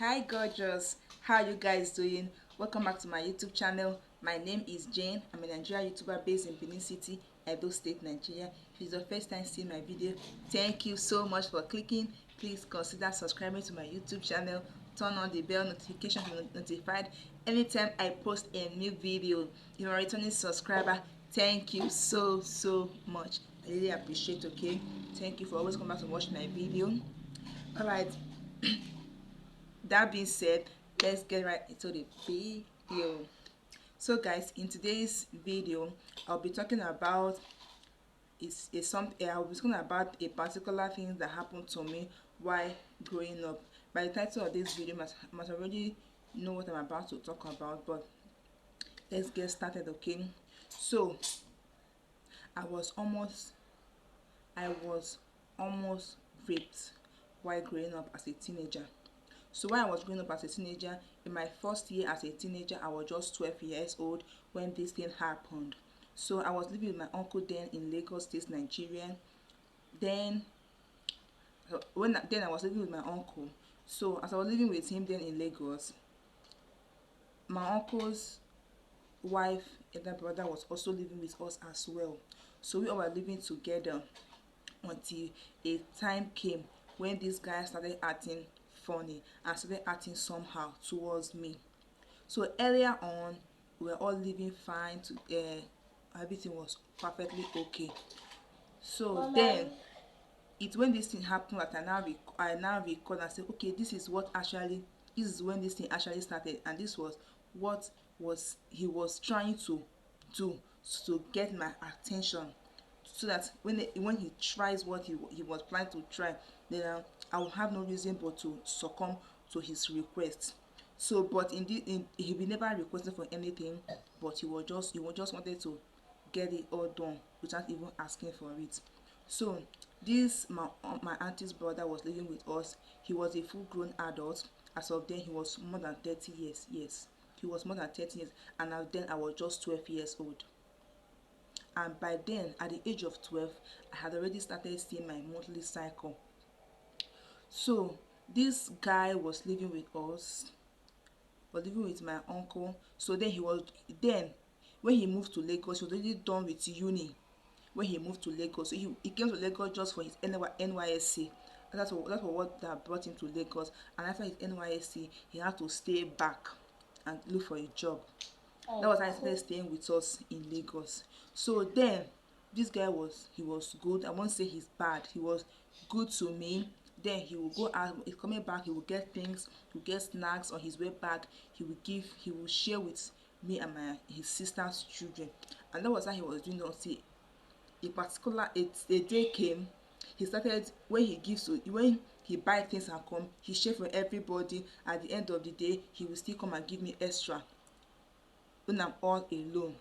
Hi gorgeous, how are you guys doing? Welcome back to my YouTube channel. My name is Jane. I'm a Nigerian YouTuber based in Benin City, Edo State, Nigeria. If it's your first time seeing my video, thank you so much for clicking. Please consider subscribing to my YouTube channel. Turn on the bell notification to be notified anytime I post a new video. If you're a returning subscriber, thank you so much. I really appreciate. Okay, thank you for always coming back to watch my video. All right. That being said, let's get right into the video. So guys, in today's video I'll be talking about I'll be talking about a particular thing that happened to me while growing up. By the title of this video, you must already know what I'm about to talk about, but let's get started. Okay, so i was almost I was almost raped while growing up as a teenager. So when I was growing up as a teenager, in my first year as a teenager, I was just 12 years old when this thing happened. So I was living with my uncle then in Lagos State, Nigeria. Then then I was living with my uncle. So as I was living with him then in Lagos, my uncle's wife and that brother was also living with us as well. So we all were living together until a time came when this guy started acting funny and started acting somehow towards me. So earlier on, we were all living fine. Everything was perfectly okay. So then, it's when this thing happened that I now recall and say, okay, this is when this thing actually started, and this was what was he was trying to do to get my attention, so that when he tries what he was planning to try, then I will have no reason but to succumb to his request. So but he will never requested for anything, but he was just wanted to get it all done without even asking for it. So this my auntie's brother was living with us. He was a full grown adult. As of then, he was more than 30 years. Yes, he was more than 30 years, and then I was just 12 years old. And by then, at the age of 12, I had already started seeing my monthly cycle. So this guy was living with us, was living with my uncle. So then when he moved to Lagos, he was already done with uni when he moved to Lagos. So he came to Lagos just for his NYSC. That's what that brought him to Lagos. And after his NYSC, he had to stay back and look for a job. That was how he started staying with us in Lagos. So then this guy was good. I won't say he's bad. He was good to me. Then he will go out, he's coming back, he will get things, he will get snacks on his way back. He will share with me and his sister's children. And that was how he was doing until a day came. He started, when he buy things and come, he share for everybody. At the end of the day, he will still come and give me extra when I'm all alone.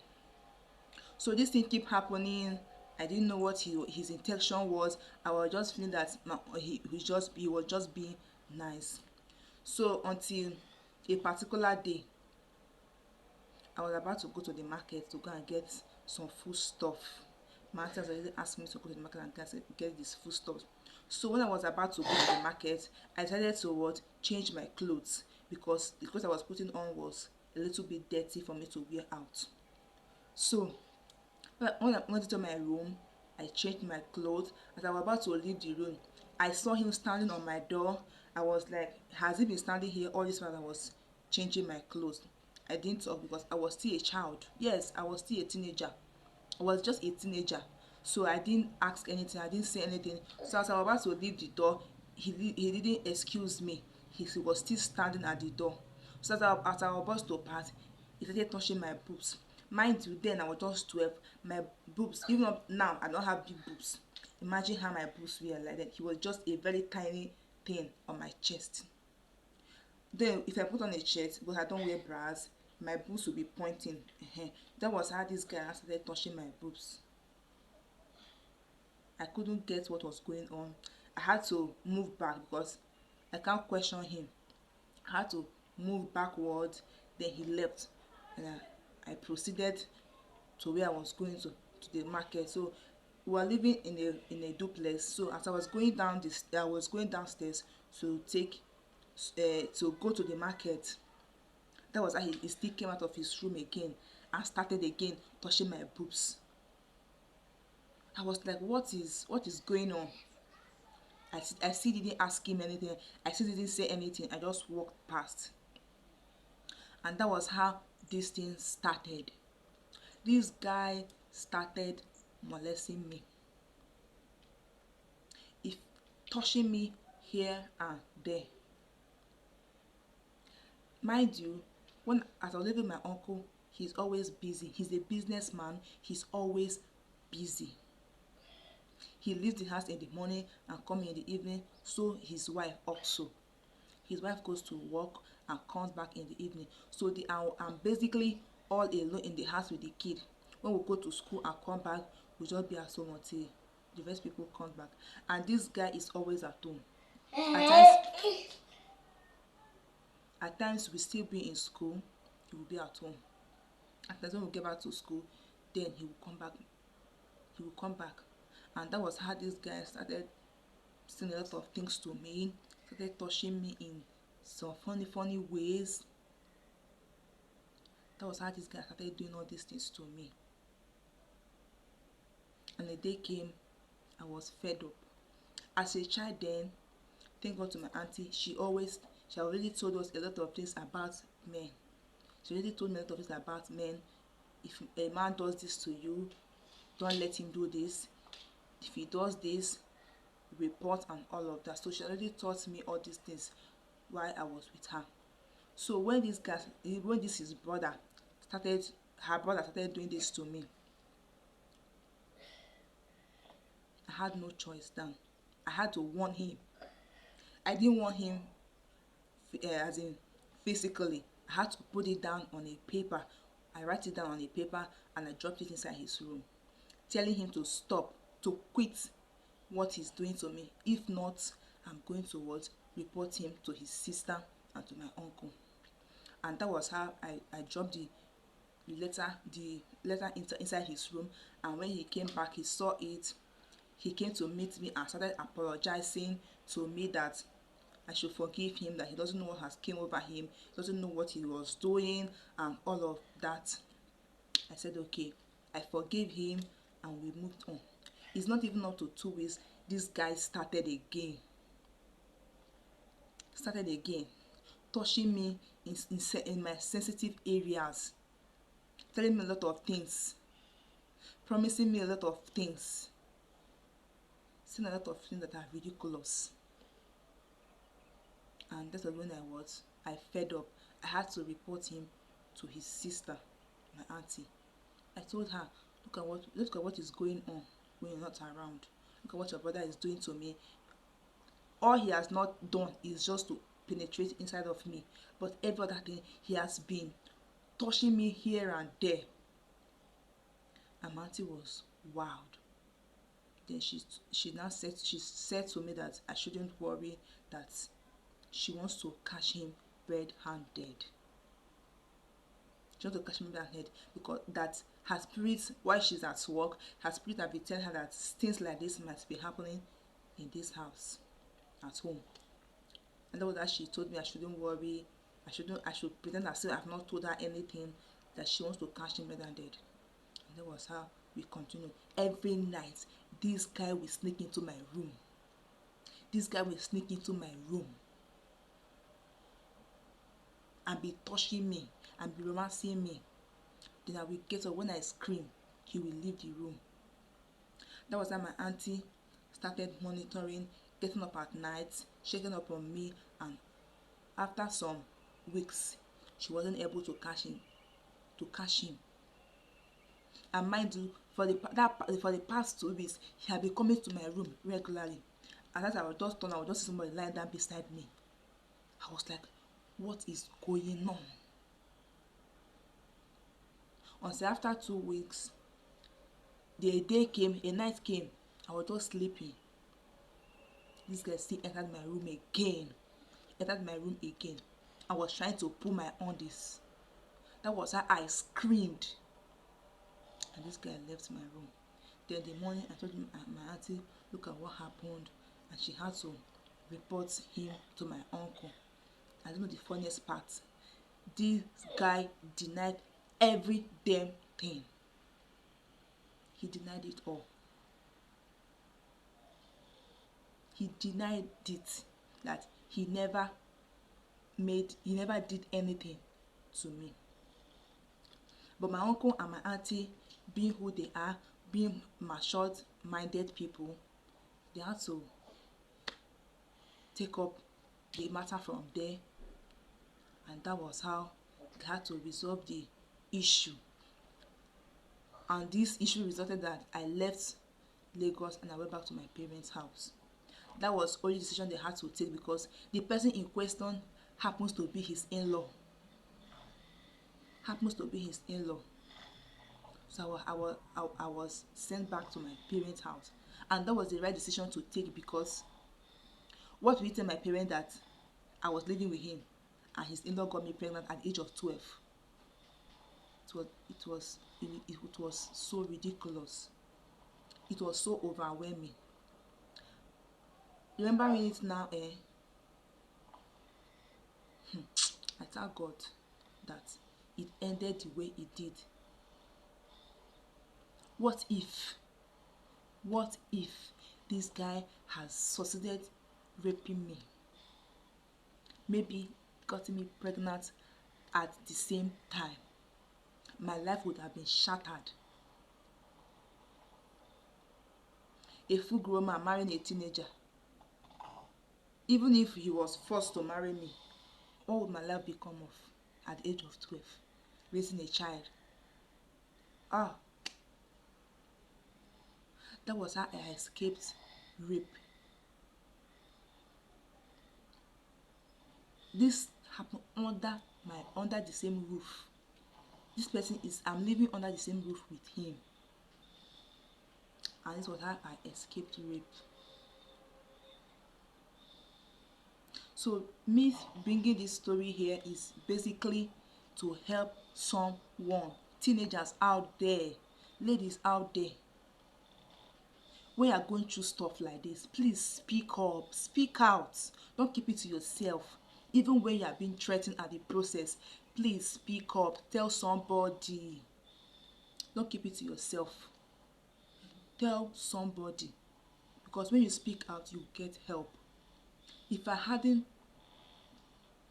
So this thing keep happening. I didn't know what his intention was. I was just feeling that he was just being nice. So until a particular day, I was about to go to the market to go and get some food stuff. My auntie has already asked me to go to the market and get this food stuff. So when I was about to go to the market, I decided to change my clothes, because the clothes I was putting on was a little bit dirty for me to wear out. So when I went into my room, I changed my clothes. As I was about to leave the room, I saw him standing on my door. I was like, has he been standing here all this while I was changing my clothes? I didn't talk because I was still a child. Yes, I was still a teenager. I was just a teenager. So I didn't ask anything. I didn't say anything. So as I was about to leave the door, he didn't excuse me. He was still standing at the door. So as I was about to pass, he started touching my boobs. Mind you, then I was just 12. My boobs, even up now, I don't have big boobs. Imagine how my boobs were like that. He was just a very tiny thing on my chest. Then if I put on a shirt, but I don't wear bras, my boobs will be pointing. That was how this guy started touching my boobs. I couldn't get what was going on. I had to move back because I can't question him. I had to move backward. Then he left, and I proceeded to where I was going to the market. So we were living in a duplex. So as I was going downstairs to take to go to the market. That was how he still came out of his room again and started again touching my boobs. I was like, what is going on? I still didn't ask him anything. I still didn't say anything. I just walked past. And that was how this thing started. This guy started molesting me. If touching me here and there. Mind you, as I was living with my uncle, he's always busy. He's a businessman. He's always busy. He leaves the house in the morning and comes in the evening. So his wife also. His wife goes to work and comes back in the evening. So I'm basically all alone in the house with the kid. When we go to school and come back, we just be at home until the rest people come back. And this guy is always at home. At times we still be in school, he will be at home. At times when we get back to school, then he will come back. He will come back. And that was how this guy started saying a lot of things to me, started touching me in some funny ways. That was how this guy started doing all these things to me. And the day came, I was fed up. As a child then, thank God to my auntie, she already told us a lot of things about men. She already told me a lot of things about men. If a man does this to you, don't let him do this. If he does this, report and all of that. So she already taught me all these things while I was with her. So when his brother started doing this to me, I had no choice then. I had to warn him. I didn't want him as in physically. I had to put it down on a paper. I write it down on a paper and I dropped it inside his room, telling him to stop, to quit what he's doing to me. If not, I'm going to report him to his sister and to my uncle. And that was how I dropped the letter inside his room. And when he came back, he saw it. He came to meet me and started apologizing to me that I should forgive him, that he doesn't know what has came over him, he doesn't know what he was doing and all of that. I said okay, I forgave him and we moved on. It's not even up to 2 weeks, this guy started again, touching me in my sensitive areas, telling me a lot of things, promising me a lot of things, saying a lot of things that are ridiculous. And that's when I fed up. I had to report him to his sister, my auntie. I told her, look at what is going on when you're not around. Look at what your brother is doing to me. All he has not done is just to penetrate inside of me, but every other thing he has been touching me here and there. And my auntie was wowed. Then she said to me that I shouldn't worry, that she wants to catch him red-handed. She wants to catch him red-handed because that her spirit, while she's at work, her spirit have been telling her that things like this might be happening in this house, at home. And that was that she told me I shouldn't worry, I should pretend as if I've not told her anything, that she wants to catch him red-handed. And that was how we continued. Every night, this guy will sneak into my room. And be touching me and be romancing me. Then I will get up. When I scream, he will leave the room. That was how my auntie started monitoring, getting up at night, checking up on me, and after some weeks, she wasn't able to catch him. And mind you, for the past 2 weeks, he had been coming to my room regularly. And as I would just see somebody lying down beside me. I was like, what is going on? Until after 2 weeks, a night came, I was just sleeping. This guy still entered my room again. I was trying to pull my undies. That was how I screamed. And this guy left my room. Then in the morning, I told my auntie, look at what happened. And she had to report him to my uncle. I don't know the funniest part. This guy denied every damn thing. He denied it all. He denied it, that he never did anything to me. But my uncle and my auntie, being who they are, being matured minded people, they had to take up the matter from there, and that was how they had to resolve the issue. And this issue resulted that I left Lagos and I went back to my parents' house. That was only decision they had to take because the person in question happens to be his in-law. So I was sent back to my parents' house, and that was the right decision to take, because what will you tell my parents that I was living with him and his in-law got me pregnant at the age of 12? It was so ridiculous. It was so overwhelming. Remembering it now, I thank God that it ended the way it did. What if this guy has succeeded raping me? Maybe gotten me pregnant at the same time. My life would have been shattered. A full grown man marrying a teenager. Even if he was forced to marry me, what would my life become of at the age of 12? Raising a child. That was how I escaped rape. This happened under the same roof. I'm living under the same roof with him. And this was how I escaped rape. So me bringing this story here is basically to help someone, teenagers out there, ladies out there. When you are going through stuff like this, please speak up, speak out. Don't keep it to yourself. Even when you are being threatened at the process, please speak up. Tell somebody. Don't keep it to yourself. Tell somebody. Because when you speak out, you get help. If I hadn't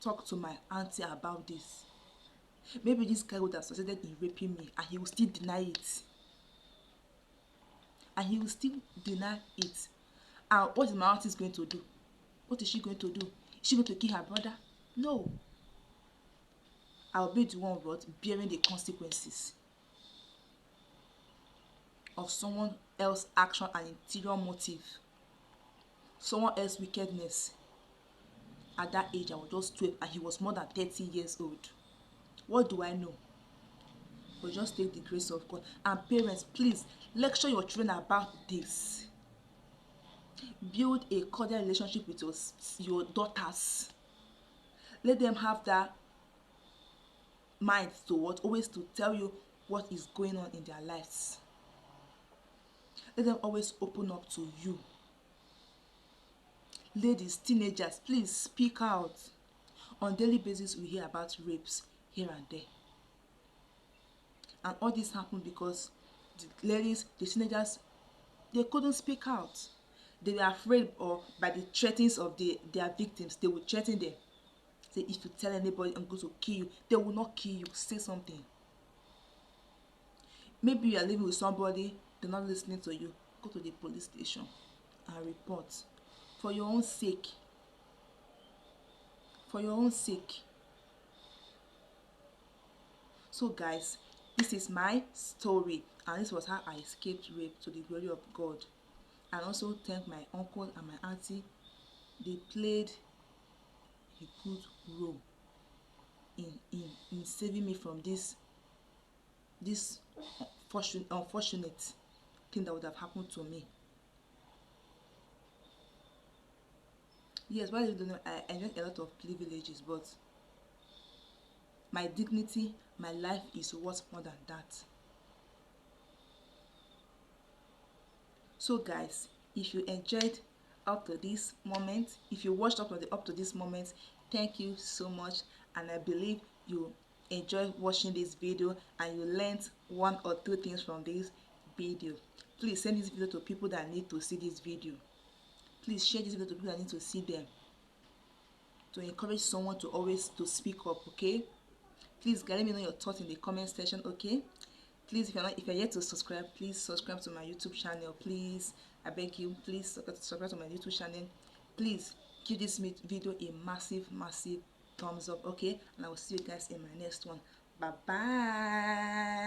talked to my auntie about this, maybe this guy would have succeeded in raping me and he will still deny it. And what is my auntie going to do? What is she going to do? Is she going to kill her brother? No. I'll be the one bearing the consequences of someone else's action and interior motive. Someone else's wickedness. At that age, I was just 12 and he was more than 30 years old. What do I know? But just take the grace of God. And parents, please lecture your children about this. Build a cordial relationship with your daughters. Let them have that mind to always to tell you what is going on in their lives. Let them always open up to you. Ladies, teenagers, please speak out. On a daily basis, we hear about rapes here and there. And all this happened because the ladies, the teenagers, they couldn't speak out. They were afraid, or by the threats of their victims, they would threaten them. Say, if you tell anybody, I'm going to kill you. They will not kill you. Say something. Maybe you are living with somebody, they're not listening to you. Go to the police station and report. For your own sake. For your own sake. So guys, this is my story, and this was how I escaped rape, to the glory of God. And also thank my uncle and my auntie. They played a good role in saving me from this unfortunate thing that would have happened to me. Yes, while you don't know, I enjoyed a lot of privileges, but my dignity, my life is worth more than that. So guys, if you enjoyed up to this moment, if you watched up to this moment, Thank you so much, and I believe you enjoy watching this video and you learned one or two things from this video. Please send this video to people that need to see this video. Please share this video to people that need to see them, to encourage someone to always to speak up. Okay, please let me know your thoughts in the comment section. Okay, please, if you're yet to subscribe, please subscribe to my YouTube channel. Please, I beg you, please subscribe to my YouTube channel. Please give this video a massive thumbs up. Okay, and I will see you guys in my next one. Bye bye.